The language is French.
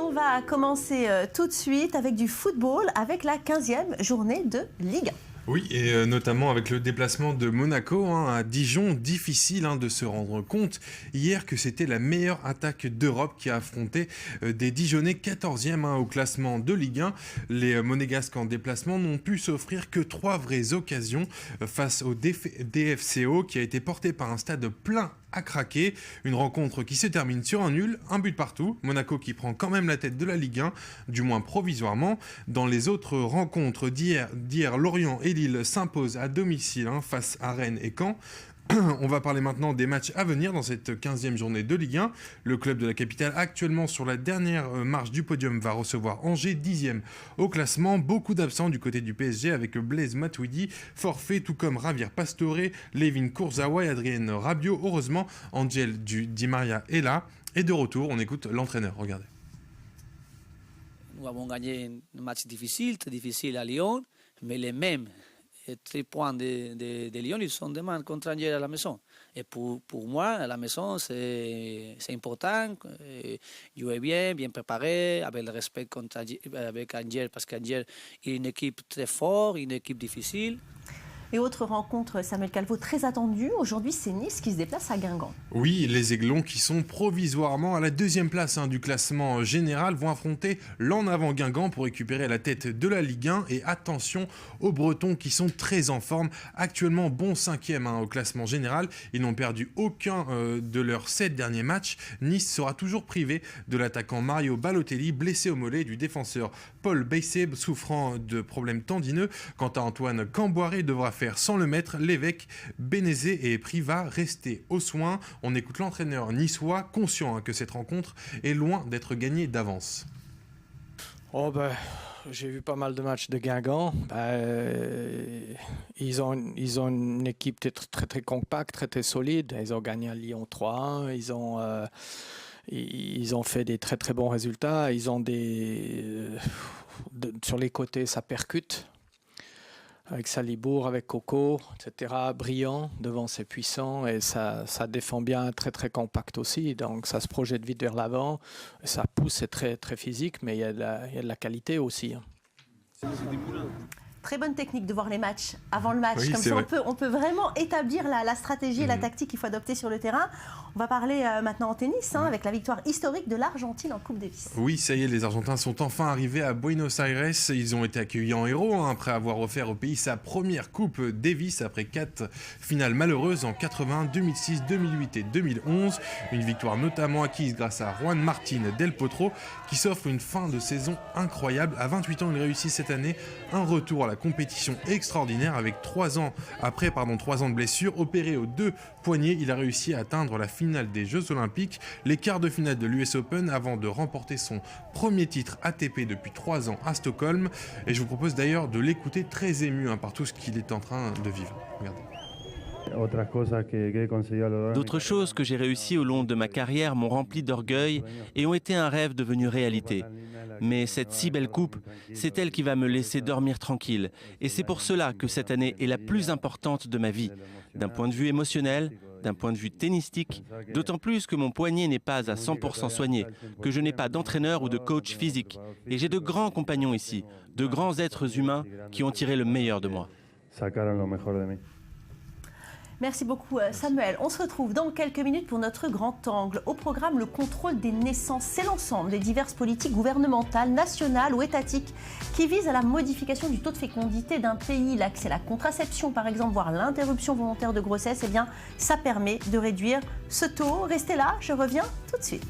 on va commencer tout de suite avec du football, avec la 15e journée de Ligue 1. Oui, et notamment avec le déplacement de Monaco à Dijon, difficile de se rendre compte hier que c'était la meilleure attaque d'Europe qui a affronté des Dijonnais 14e au classement de Ligue 1. Les Monégasques en déplacement n'ont pu s'offrir que 3 vraies occasions face au DFCO qui a été porté par un stade plein à craquer. Une rencontre qui se termine sur un nul, un but partout. Monaco qui prend quand même la tête de la Ligue 1, du moins provisoirement. Dans les autres rencontres d'hier, Lorient et Lille s'imposent à domicile face à Rennes et Caen. On va parler maintenant des matchs à venir dans cette 15e journée de Ligue 1. Le club de la capitale, actuellement sur la dernière marche du podium, va recevoir Angers, 10e au classement. Beaucoup d'absents du côté du PSG avec Blaise Matuidi, forfait, tout comme Javier Pastore, Levin Kurzawa et Adrien Rabiot. Heureusement, Angel Di Maria est là. Et de retour, on écoute l'entraîneur. Regardez. Nous avons gagné un match difficile, très difficile à Lyon, mais les mêmes 3 points de Lyon, ils sont demain contre Angers à la maison. Et pour moi, à la maison, c'est important. Jouer bien préparé, avec le respect avec Angers, parce qu'Angers est une équipe très forte, une équipe difficile. Et autre rencontre, Samuel Calvo, très attendue. Aujourd'hui, c'est Nice qui se déplace à Guingamp. Oui, les Aiglons qui sont provisoirement à la 2e place du classement général vont affronter l'en avant Guingamp pour récupérer la tête de la Ligue 1. Et attention aux Bretons qui sont très en forme. Actuellement bon 5e au classement général. Ils n'ont perdu aucun de leurs 7 derniers matchs. Nice sera toujours privé de l'attaquant Mario Balotelli, blessé au mollet, du défenseur Paul Beyssé, souffrant de problèmes tendineux. Quant à Antoine Camboiré, devra faire sans le maître. L'évêque, Bénézé et Priva rester aux soins. On écoute l'entraîneur niçois, conscient que cette rencontre est loin d'être gagnée d'avance. J'ai vu pas mal de matchs de Guingamp. Ils ont une équipe très, très compacte, très, très solide. Ils ont gagné à Lyon 3-1. Ils ont fait des très, très bons résultats. Ils ont sur les côtés, ça percute. Avec Salibourg, avec Coco, etc. Brillant, devant c'est puissant et ça défend bien, très très compact aussi. Donc ça se projette vite vers l'avant. Ça pousse, c'est très très physique, mais il y a de la qualité aussi. Très bonne technique de voir les matchs avant le match. Oui, comme ça, on peut vraiment établir la stratégie et la tactique qu'il faut adopter sur le terrain. On va parler maintenant en tennis avec la victoire historique de l'Argentine en Coupe Davis. Oui, ça y est, les Argentins sont enfin arrivés à Buenos Aires. Ils ont été accueillis en héros après avoir offert au pays sa première Coupe Davis après 4 finales malheureuses en 81, 2006, 2008 et 2011. Une victoire notamment acquise grâce à Juan Martín del Potro qui s'offre une fin de saison incroyable. À 28 ans, il réussit cette année un retour à la compétition extraordinaire avec 3 ans de blessure. Opéré aux 2 poignets, il a réussi à atteindre la finale des Jeux Olympiques, les quarts de finale de l'US Open avant de remporter son premier titre ATP depuis 3 ans à Stockholm. Et je vous propose d'ailleurs de l'écouter très ému par tout ce qu'il est en train de vivre. Regardez. D'autres choses que j'ai réussies au long de ma carrière m'ont rempli d'orgueil et ont été un rêve devenu réalité. Mais cette si belle coupe, c'est elle qui va me laisser dormir tranquille. Et c'est pour cela que cette année est la plus importante de ma vie. D'un point de vue émotionnel, d'un point de vue tennistique, d'autant plus que mon poignet n'est pas à 100% soigné, que je n'ai pas d'entraîneur ou de coach physique. Et j'ai de grands compagnons ici, de grands êtres humains qui ont tiré le meilleur de moi. Merci beaucoup Samuel. On se retrouve dans quelques minutes pour notre grand angle. Au programme, le contrôle des naissances. C'est l'ensemble des diverses politiques gouvernementales, nationales ou étatiques qui visent à la modification du taux de fécondité d'un pays. L'accès à la contraception par exemple, voire l'interruption volontaire de grossesse, ça permet de réduire ce taux. Restez là, je reviens tout de suite.